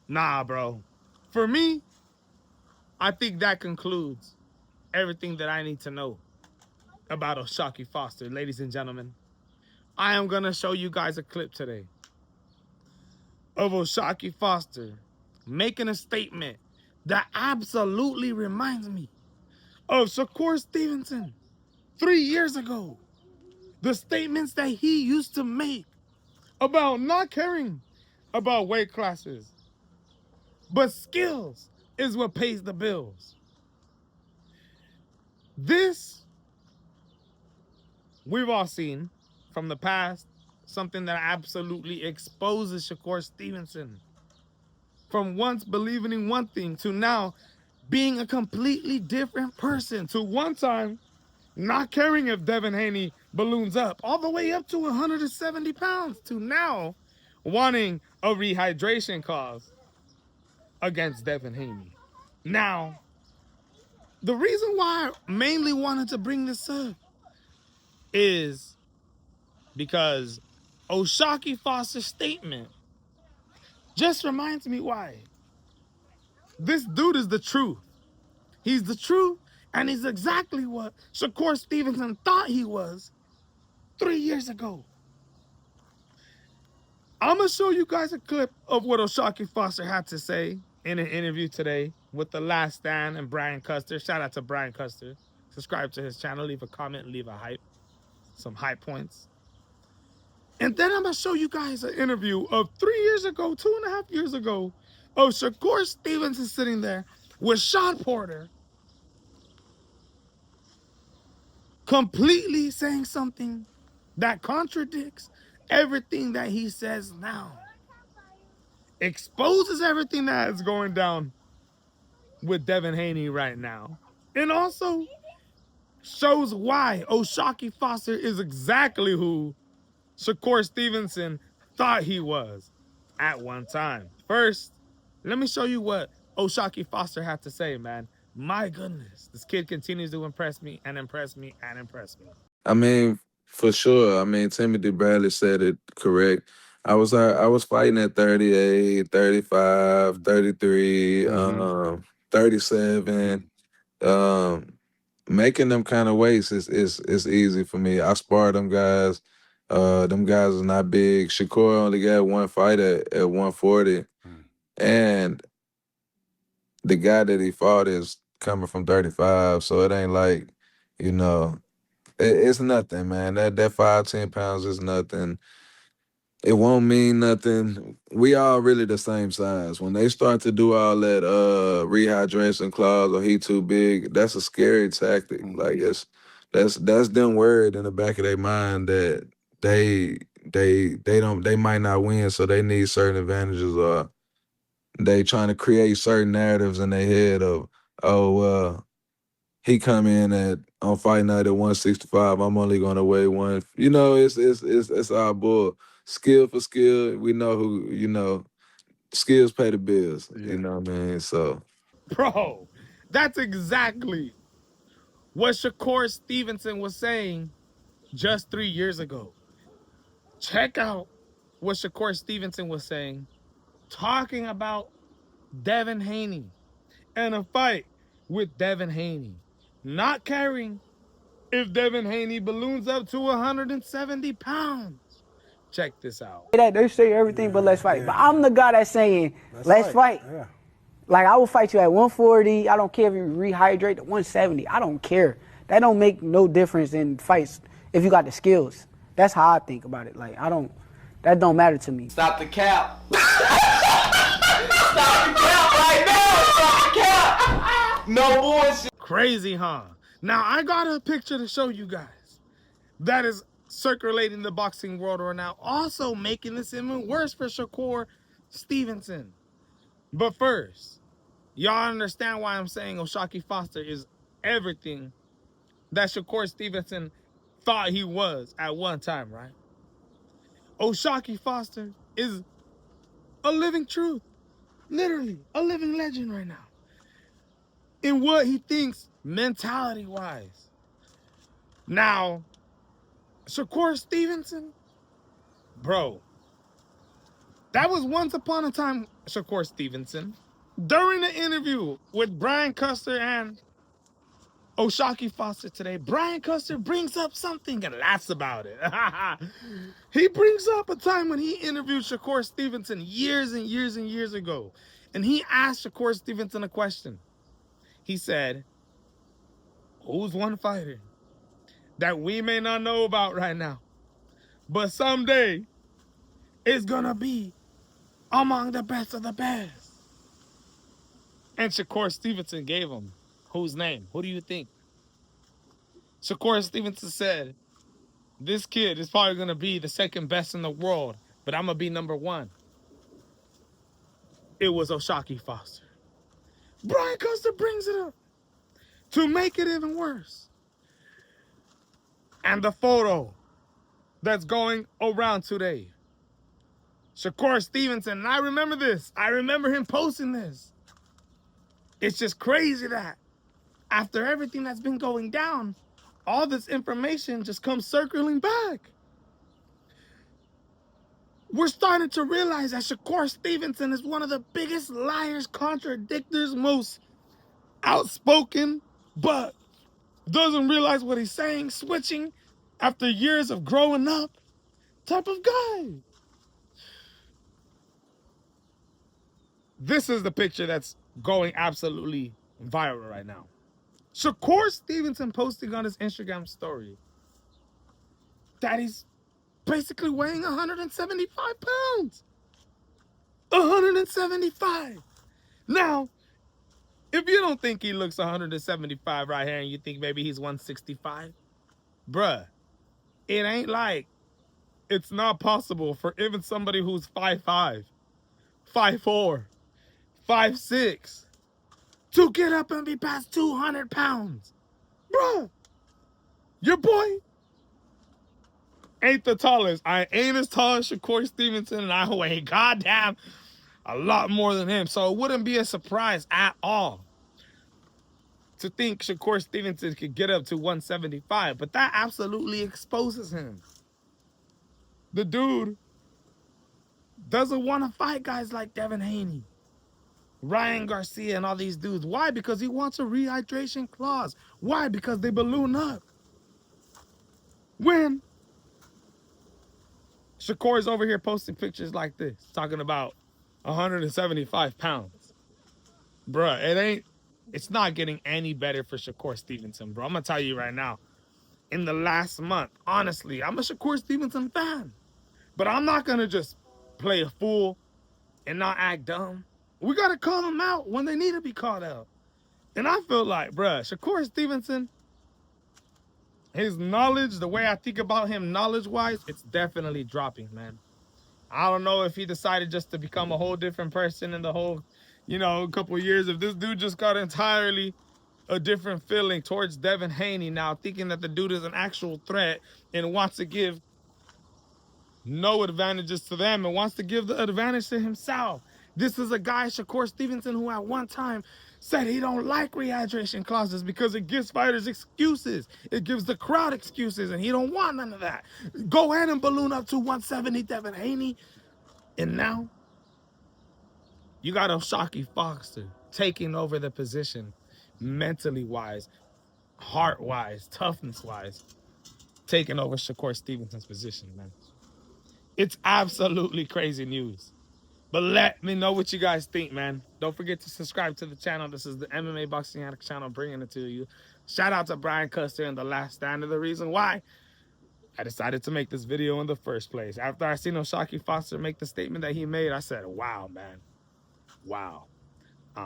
Nah, bro. For me, I think that concludes everything that I need to know about O'Shaquie Foster. Ladies and gentlemen, I am going to show you guys a clip today of O'Shaquie Foster making a statement that absolutely reminds me of Shakur Stevenson 3 years ago. The statements that he used to make about not caring about weight classes, but skills is what pays the bills. This, we've all seen from the past, something that absolutely exposes Shakur Stevenson from once believing in one thing to now being a completely different person, to one time not caring if Devin Haney balloons up all the way up to 170 pounds, to now wanting a rehydration cause against Devin Haney. Now, the reason why I mainly wanted to bring this up is because O'Shaquie Foster's statement just reminds me why. This dude is the truth. He's the truth, and he's exactly what Shakur Stevenson thought he was 3 years ago. I'm going to show you guys a clip of what O'Shaquie Foster had to say in an interview today with The Last Stand and Brian Custer. Shout out to Brian Custer. Subscribe to his channel, leave a comment, leave a hype, some high points. And then I'm going to show you guys an interview of 3 years ago, 2.5 years ago, of Shakur Stevenson sitting there with Sean Porter, completely saying something that contradicts everything that he says now. Exposes everything that is going down with Devin Haney right now. And also shows why O'Shaquie Foster is exactly who Shakur Stevenson thought he was at one time. First, let me show you what O'Shaquie Foster had to say, man. My goodness, this kid continues to impress me and impress me and impress me. I mean, for sure. I mean, Timothy Bradley said it correct. I was fighting at 38, 35, 33, 37. Making them kind of weights is easy for me. I spar them guys. Them guys are not big. Shakur only got one fight at 140. And the guy that he fought is coming from 35, so it ain't like, you know, it's nothing, man. That 5, 10 pounds is nothing. It won't mean nothing. We all really the same size. When they start to do all that rehydration clause or he too big, that's a scary tactic. Like that's them worried in the back of their mind that they might not win, so they need certain advantages, or they trying to create certain narratives in their head of, he come in on fight night at 165. I'm only gonna weigh one. You know, it's our bull. Skill for skill. We know who. You know, skills pay the bills. Yeah. You know what I mean? So, bro, that's exactly what Shakur Stevenson was saying just 3 years ago. Check out what Shakur Stevenson was saying, talking about Devin Haney and a fight with Devin Haney, not caring if Devin Haney balloons up to 170 pounds. Check this out. They say everything but let's fight. But I'm the guy that's saying, let's fight. Yeah. Like, I will fight you at 140. I don't care if you rehydrate to 170. I don't care. That don't make no difference in fights if you got the skills. That's how I think about it. Like, that don't matter to me. Stop the cap. Stop the cap right now. Stop the cap. No bullshit. Crazy, huh? Now, I got a picture to show you guys that is circulating the boxing world right now, also making this even worse for Shakur Stevenson. But first, y'all understand why I'm saying O'Shaquie Foster is everything that Shakur Stevenson thought he was at one time, right? O'Shaquie Foster is a living truth, literally a living legend right now in what he thinks mentality-wise. Now, Shakur Stevenson, bro, That was once upon a time, Shakur Stevenson. During the interview with Brian Custer and O'Shaquie Foster today, Brian Custer brings up something and laughs about it. He brings up a time when he interviewed Shakur Stevenson years and years and years ago. And he asked Shakur Stevenson a question. He said, who's one fighter that we may not know about right now, but someday it's gonna be among the best of the best? And Shakur Stevenson gave him whose name? Who do you think? Shakur Stevenson said, this kid is probably going to be the second best in the world, but I'm going to be number one. It was O'Shaquie Foster. Brian Custer brings it up to make it even worse. And the photo that's going around today, Shakur Stevenson, and I remember this. I remember him posting this. It's just crazy that after everything that's been going down, all this information just comes circling back. We're starting to realize that Shakur Stevenson is one of the biggest liars, contradictors, most outspoken, but doesn't realize what he's saying, switching after years of growing up type of guy. This is the picture that's going absolutely viral right now. Shakur Stevenson posting on his Instagram story that he's basically weighing 175 pounds. 175. Now, if you don't think he looks 175 right here and you think maybe he's 165, bruh, it ain't like it's not possible for even somebody who's 5'5", 5'4", 5'6", to get up and be past 200 pounds. Bruh, your boy ain't the tallest. I ain't as tall as Shakur Stevenson, and I weigh goddamn a lot more than him. So it wouldn't be a surprise at all to think Shakur Stevenson could get up to 175, but that absolutely exposes him. The dude doesn't want to fight guys like Devin Haney, Ryan Garcia, and all these dudes. Why? Because he wants a rehydration clause. Why? Because they balloon up. When Shakur's over here posting pictures like this, talking about 175 pounds. Bruh, it's not getting any better for Shakur Stevenson, bro. I'm going to tell you right now. In the last month, honestly, I'm a Shakur Stevenson fan. But I'm not going to just play a fool and not act dumb. We got to call them out when they need to be called out. And I feel like, bruh, Shakur Stevenson, his knowledge, the way I think about him knowledge-wise, it's definitely dropping, man. I don't know if he decided just to become a whole different person in the whole, couple of years. If this dude just got entirely a different feeling towards Devin Haney now, thinking that the dude is an actual threat and wants to give no advantages to them and wants to give the advantage to himself. This is a guy, Shakur Stevenson, who at one time said he don't like rehydration clauses because it gives fighters excuses. It gives the crowd excuses, and he don't want none of that. Go ahead and balloon up to 170, Devin Haney. And now, you got O'Shaquie Foster taking over the position mentally-wise, heart-wise, toughness-wise, taking over Shakur Stevenson's position, man. It's absolutely crazy news. But let me know what you guys think, man. Don't forget to subscribe to the channel. This is the MMA Boxing Addict channel bringing it to you. Shout out to Brian Custer and The Last Stand, and the reason why I decided to make this video in the first place. After I seen O'Shaquie Foster make the statement that he made, I said, wow, man. Wow.